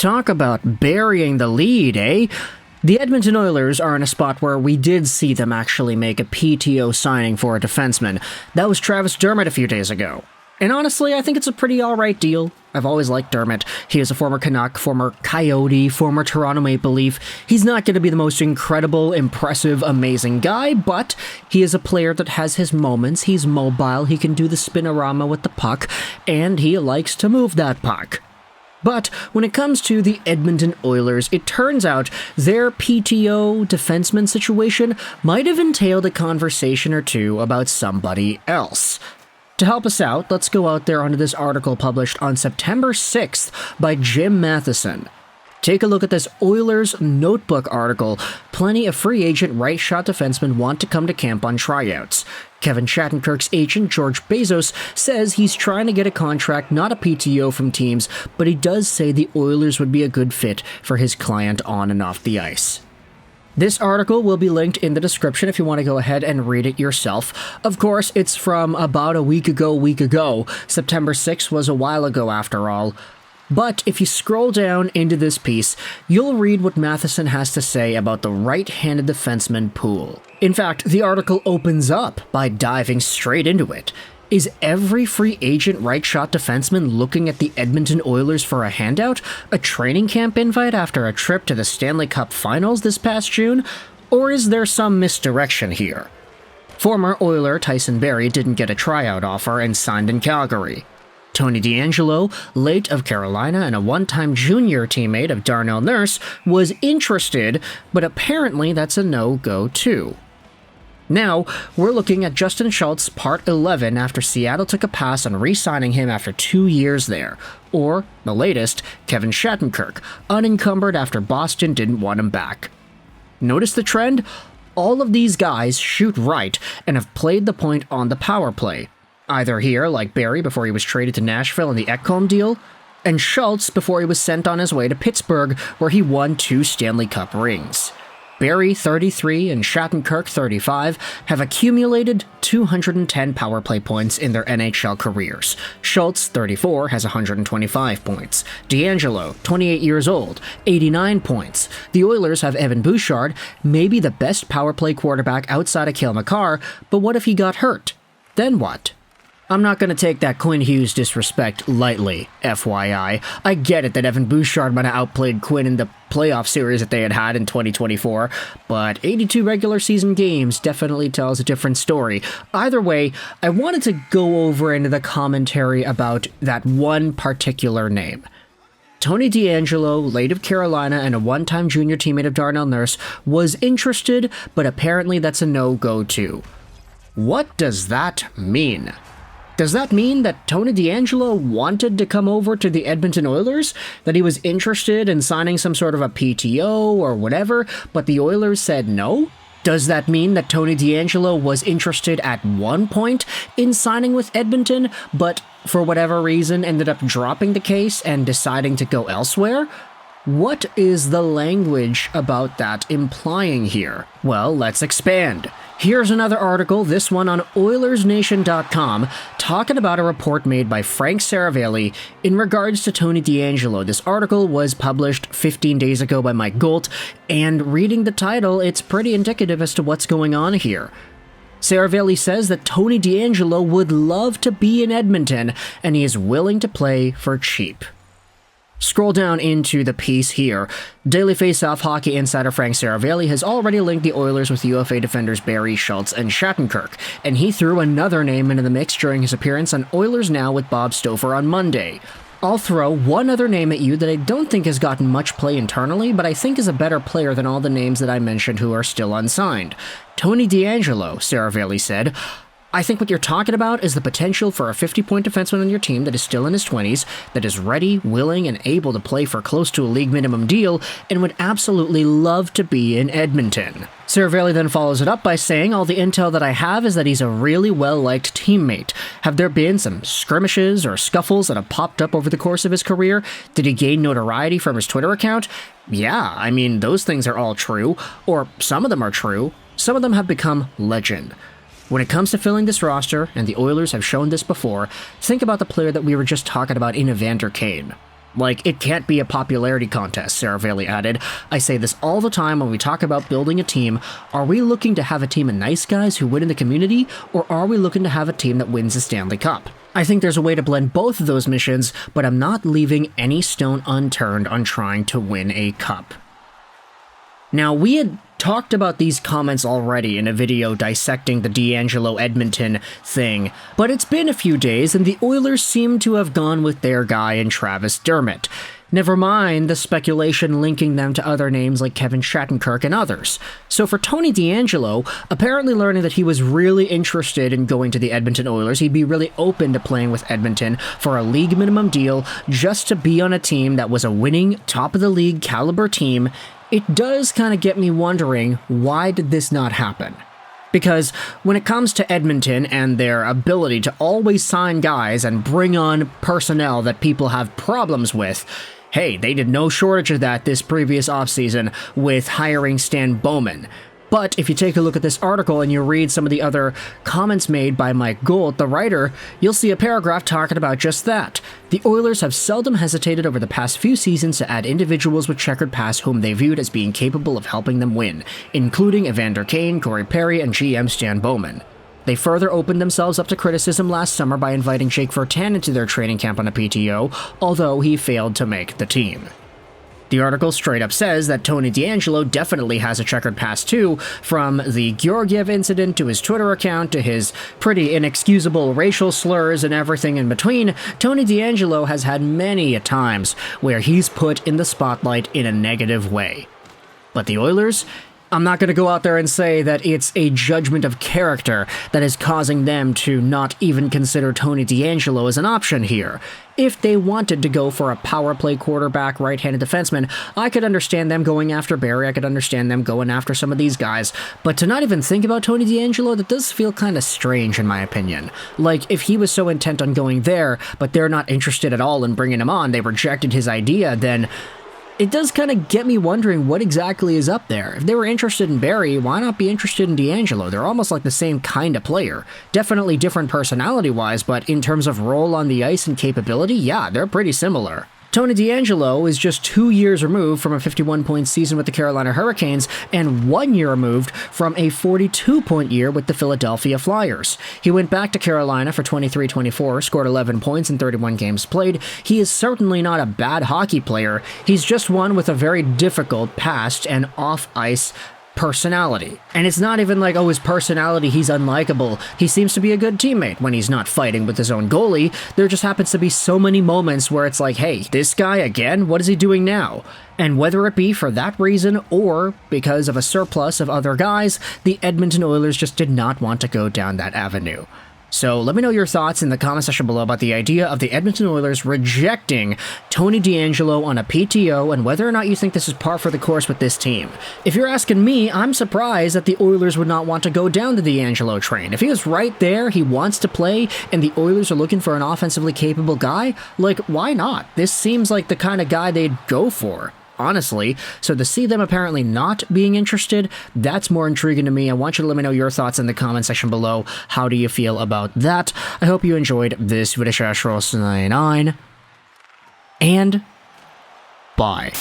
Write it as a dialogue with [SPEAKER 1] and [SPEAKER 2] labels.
[SPEAKER 1] Talk about burying the lead, eh? The Edmonton Oilers are in a spot where we did see them actually make a PTO signing for a defenseman. That was Travis Dermott a few days ago. And honestly, I think it's a pretty alright deal. I've always liked Dermott. He is a former Canuck, former Coyote, former Toronto Maple Leaf. He's not going to be the most incredible, impressive, amazing guy, but he is a player that has his moments. He's mobile, he can do the spinorama with the puck, and he likes to move that puck. But when it comes to the Edmonton Oilers, it turns out their PTO defenseman situation might have entailed a conversation or two about somebody else. To help us out, let's go out there onto this article published on September 6th by Jim Matheson. Take a look at this Oilers Notebook article. Plenty of free agent right-shot defensemen want to come to camp on tryouts. Kevin Shattenkirk's agent, George Bezos, says he's trying to get a contract, not a PTO from teams, but he does say the Oilers would be a good fit for his client on and off the ice. This article will be linked in the description if you want to go ahead and read it yourself. Of course, it's from about a week ago. September 6th was a while ago after all. But if you scroll down into this piece, you'll read what Matheson has to say about the right-handed defenseman pool. In fact, the article opens up by diving straight into it. Is every free agent right-shot defenseman looking at the Edmonton Oilers for a handout? A training camp invite after a trip to the Stanley Cup Finals this past June? Or is there some misdirection here? Former Oiler Tyson Barrie didn't get a tryout offer and signed in Calgary. Tony DeAngelo, late of Carolina and a one-time junior teammate of Darnell Nurse, was interested, but apparently that's a no-go too. Now, we're looking at Justin Schultz Part 11 after Seattle took a pass on re-signing him after 2 years there. Or, the latest, Kevin Shattenkirk, unencumbered after Boston didn't want him back. Notice the trend? All of these guys shoot right and have played the point on the power play. Either here, like Barrie before he was traded to Nashville in the Ekholm deal, and Schultz before he was sent on his way to Pittsburgh, where he won 2 Stanley Cup rings. Barrie, 33, and Shattenkirk, 35, have accumulated 210 power play points in their NHL careers. Schultz, 34, has 125 points. DeAngelo, 28 years old, 89 points. The Oilers have Evan Bouchard, maybe the best power play quarterback outside of Cale Makar, but what if he got hurt? Then what? I'm not going to take that Quinn Hughes disrespect lightly, FYI. I get it that Evan Bouchard might have outplayed Quinn in the playoff series that they had in 2024, but 82 regular season games definitely tells a different story. Either way, I wanted to go over into the commentary about that one particular name. Tony DeAngelo, late of Carolina and a one-time junior teammate of Darnell Nurse, was interested, but apparently that's a no-go too. What does that mean? Does that mean that Tony DeAngelo wanted to come over to the Edmonton Oilers? That he was interested in signing some sort of a PTO or whatever, but the Oilers said no? Does that mean that Tony DeAngelo was interested at one point in signing with Edmonton, but for whatever reason ended up dropping the case and deciding to go elsewhere? What is the language about that implying here? Well, let's expand. Here's another article, this one on OilersNation.com, talking about a report made by Frank Saravalli in regards to Tony DeAngelo. This article was published 15 days ago by Mike Goult, and reading the title, it's pretty indicative as to what's going on here. Saravalli says that Tony DeAngelo would love to be in Edmonton, and he is willing to play for cheap. Scroll down into the piece here. Daily Faceoff hockey insider Frank Saravalli has already linked the Oilers with UFA defenders Barrie, Schultz, and Shattenkirk, and he threw another name into the mix during his appearance on Oilers Now with Bob Stouffer on Monday. I'll throw one other name at you that I don't think has gotten much play internally, but I think is a better player than all the names that I mentioned who are still unsigned. Tony DeAngelo, Saravalli said. I think what you're talking about is the potential for a 50-point defenseman on your team that is still in his 20s, that is ready, willing, and able to play for close to a league minimum deal, and would absolutely love to be in Edmonton. Saravalli then follows it up by saying, all the intel that I have is that he's a really well-liked teammate. Have there been some skirmishes or scuffles that have popped up over the course of his career? Did he gain notoriety from his Twitter account? Yeah, I mean, those things are all true, or some of them are true. Some of them have become legend. When it comes to filling this roster, and the Oilers have shown this before, think about the player that we were just talking about in Evander Kane. Like, it can't be a popularity contest, Sarah Bailey added. I say this all the time when we talk about building a team. Are we looking to have a team of nice guys who win in the community, or are we looking to have a team that wins the Stanley Cup? I think there's a way to blend both of those missions, but I'm not leaving any stone unturned on trying to win a cup. Now, we had talked about these comments already in a video dissecting the DeAngelo Edmonton thing, but it's been a few days and the Oilers seem to have gone with their guy in Travis Dermott. Never mind the speculation linking them to other names like Kevin Shattenkirk and others. So for Tony DeAngelo, apparently learning that he was really interested in going to the Edmonton Oilers, he'd be really open to playing with Edmonton for a league minimum deal just to be on a team that was a winning, top-of-the-league caliber team. It does kind of get me wondering, why did this not happen? Because when it comes to Edmonton and their ability to always sign guys and bring on personnel that people have problems with, hey, they did no shortage of that this previous offseason with hiring Stan Bowman. But if you take a look at this article and you read some of the other comments made by Mike Gould, the writer, you'll see a paragraph talking about just that. The Oilers have seldom hesitated over the past few seasons to add individuals with checkered past whom they viewed as being capable of helping them win, including Evander Kane, Corey Perry, and GM Stan Bowman. They further opened themselves up to criticism last summer by inviting Jake Virtanen into their training camp on a PTO, although he failed to make the team. The article straight up says that Tony DeAngelo definitely has a checkered past too, from the Georgiev incident to his Twitter account to his pretty inexcusable racial slurs and everything in between. Tony DeAngelo has had many a times where he's put in the spotlight in a negative way. But the Oilers? I'm not going to go out there and say that it's a judgment of character that is causing them to not even consider Tony DeAngelo as an option here. If they wanted to go for a power play quarterback, right-handed defenseman, I could understand them going after Barry, I could understand them going after some of these guys, but to not even think about Tony DeAngelo, that does feel kind of strange in my opinion. Like, if he was so intent on going there, but they're not interested at all in bringing him on, they rejected his idea, then it does kind of get me wondering what exactly is up there. If they were interested in Barry, why not be interested in DeAngelo? They're almost like the same kind of player. Definitely different personality-wise, but in terms of role on the ice and capability, yeah, they're pretty similar. Tony DeAngelo is just 2 years removed from a 51-point season with the Carolina Hurricanes and 1 year removed from a 42-point year with the Philadelphia Flyers. He went back to Carolina for 23-24, scored 11 points in 31 games played. He is certainly not a bad hockey player. He's just one with a very difficult past and off-ice personality. And it's not even like, oh, his personality, he's unlikable. He seems to be a good teammate when he's not fighting with his own goalie. There just happens to be so many moments where it's like, hey, this guy again? What is he doing now? And whether it be for that reason or because of a surplus of other guys, the Edmonton Oilers just did not want to go down that avenue. So let me know your thoughts in the comment section below about the idea of the Edmonton Oilers rejecting Tony DeAngelo on a PTO and whether or not you think this is par for the course with this team. If you're asking me, I'm surprised that the Oilers would not want to go down the DeAngelo train. If he was right there, he wants to play, and the Oilers are looking for an offensively capable guy, like, why not? This seems like the kind of guy they'd go for, honestly. So to see them apparently not being interested, that's more intriguing to me. I want you to let me know your thoughts in the comment section below. How do you feel about that? I hope you enjoyed this video, and bye.